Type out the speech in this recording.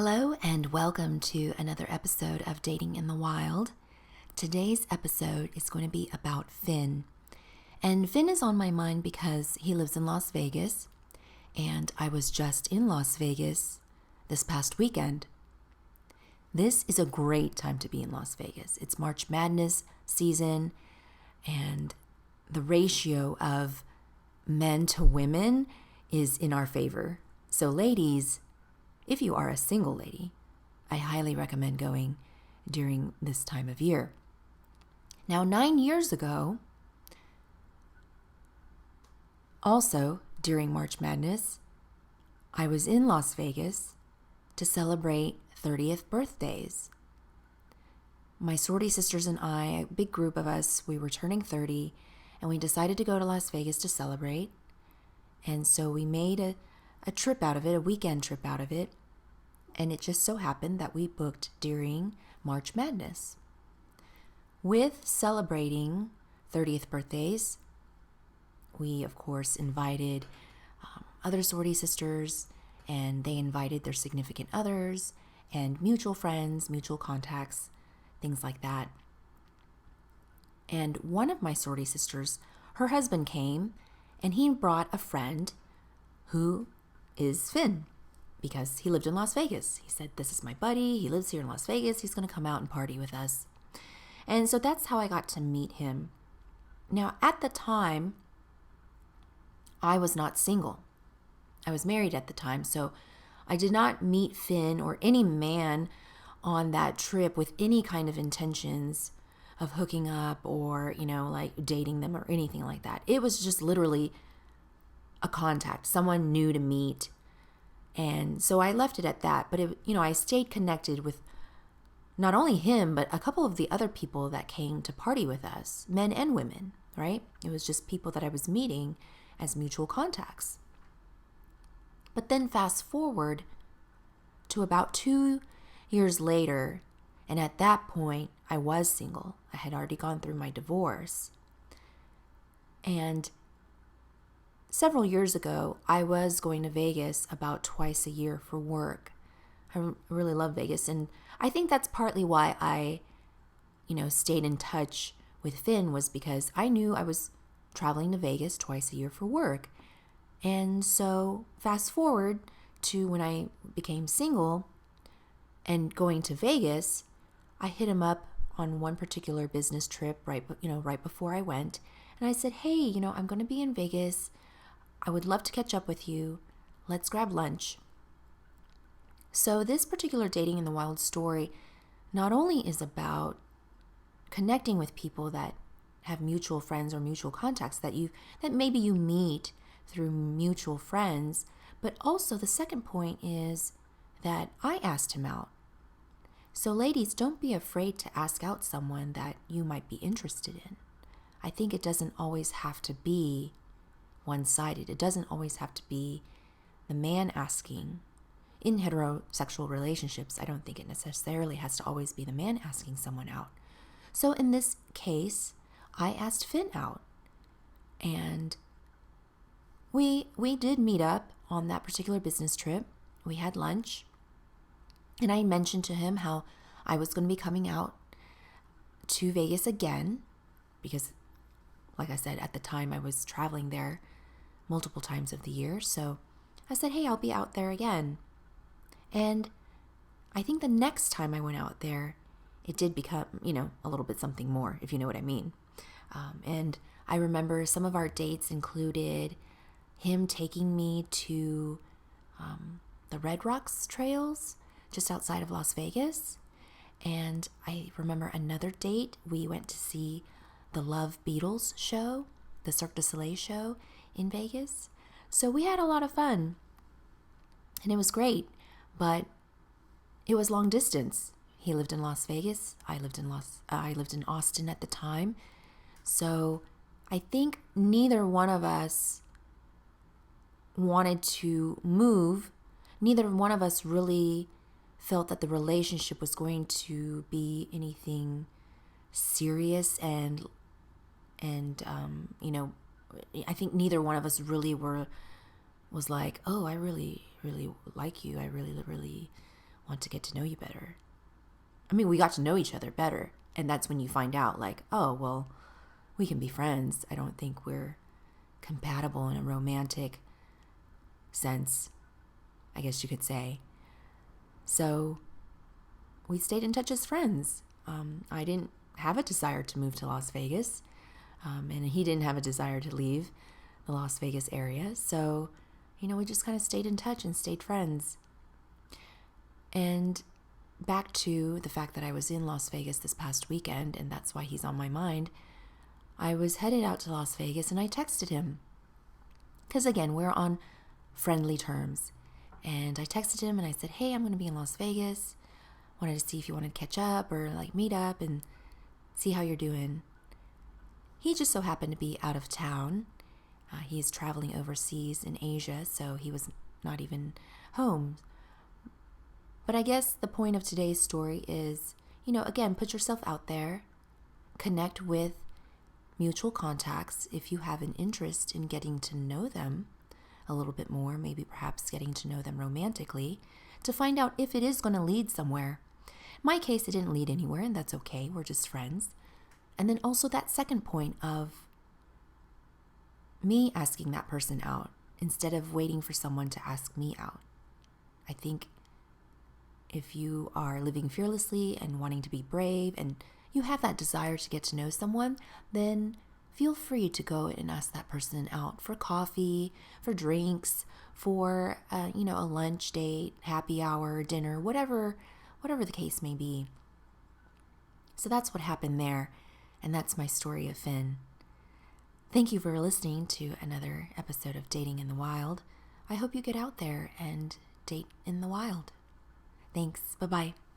Hello and welcome to another episode of Dating in the Wild. Today's episode is going to be about Finn. And Finn is on my mind because he lives in Las Vegas, and I was just in Las Vegas this past weekend. This is a great time to be in Las Vegas. It's March Madness season, and the ratio of men to women is in our favor. So ladies, if you are a single lady, I highly recommend going during this time of year. Now, 9 years ago, also during March Madness, I was in Las Vegas to celebrate 30th birthdays. My sorority sisters and I, a big group of us, we were turning 30, and we decided to go to Las Vegas to celebrate. And so we made a trip out of it, a weekend trip out of it. And it just so happened that we booked during March Madness. With celebrating 30th birthdays, we, of course, invited other sorority sisters, and they invited their significant others and mutual friends, mutual contacts, things like that. And one of my sorority sisters, her husband came, and he brought a friend who is Finn, because he lived in Las Vegas. He said, "This is my buddy. He lives here in Las Vegas. He's going to come out and party with us." And so that's how I got to meet him. Now, at the time, I was not single. I was married at the time, so I did not meet Finn or any man on that trip with any kind of intentions of hooking up or, like dating them or anything like that. It was just literally a contact, someone new to meet. And so I left it at that. But, I stayed connected with not only him, but a couple of the other people that came to party with us, men and women, right? It was just people that I was meeting as mutual contacts. But then fast forward to about 2 years later, and at that point, I was single. I had already gone through my divorce. And several years ago, I was going to Vegas about twice a year for work. I really love Vegas, and I think that's partly why I, stayed in touch with Finn, was because I knew I was traveling to Vegas twice a year for work. And so fast forward to when I became single and going to Vegas, I hit him up on one particular business trip right before I went, and I said, "Hey, I'm going to be in Vegas. I would love to catch up with you. Let's grab lunch." So this particular Dating in the Wild story not only is about connecting with people that have mutual friends or mutual contacts that maybe you meet through mutual friends, but also the second point is that I asked him out. So ladies, don't be afraid to ask out someone that you might be interested in. I think it doesn't always have to be one-sided. It doesn't always have to be the man asking. In heterosexual relationships, I don't think it necessarily has to always be the man asking someone out. So in this case, I asked Finn out, and we did meet up on that particular business trip. We had lunch, and I mentioned to him how I was going to be coming out to Vegas again because, like I said, at the time I was traveling there multiple times of the year. So I said, "Hey, I'll be out there again." And I think the next time I went out there, it did become, a little bit something more, if you know what I mean. And I remember some of our dates included him taking me to the Red Rocks trails just outside of Las Vegas. And I remember another date, we went to see the Love Beatles show, the Cirque du Soleil show in Vegas. So we had a lot of fun, and it was great, but it was long distance. He lived in Las Vegas. I lived in Austin at the time. So I think neither one of us wanted to move. Neither one of us really felt that the relationship was going to be anything serious, and I think neither one of us really was like, "Oh, I really, really like you. I really, really want to get to know you better. I mean, we got to know each other better. And that's when you find out, like, oh, well, we can be friends. I don't think we're compatible in a romantic sense, I guess you could say. So we stayed in touch as friends. I didn't have a desire to move to Las Vegas, and he didn't have a desire to leave the Las Vegas area. So, we just kind of stayed in touch and stayed friends. And back to the fact that I was in Las Vegas this past weekend, and that's why he's on my mind. I was headed out to Las Vegas, and I texted him. Because, again, we're on friendly terms. And I texted him, and I said, hey, I'm going to be in Las Vegas. Wanted to see if you wanted to catch up or, meet up and see how you're doing. He just so happened to be out of town. He's traveling overseas in Asia, so he was not even home. But I guess the point of today's story is, again, put yourself out there, connect with mutual contacts if you have an interest in getting to know them a little bit more, maybe perhaps getting to know them romantically, to find out if it is going to lead somewhere. In my case, it didn't lead anywhere, and that's okay. We're just friends. And then also that second point of me asking that person out instead of waiting for someone to ask me out. I think if you are living fearlessly and wanting to be brave and you have that desire to get to know someone, then feel free to go and ask that person out for coffee, for drinks, for a lunch date, happy hour, dinner, whatever the case may be. So that's what happened there, and that's my story of Finn. Thank you for listening to another episode of Dating in the Wild. I hope you get out there and date in the wild. Thanks. Bye-bye.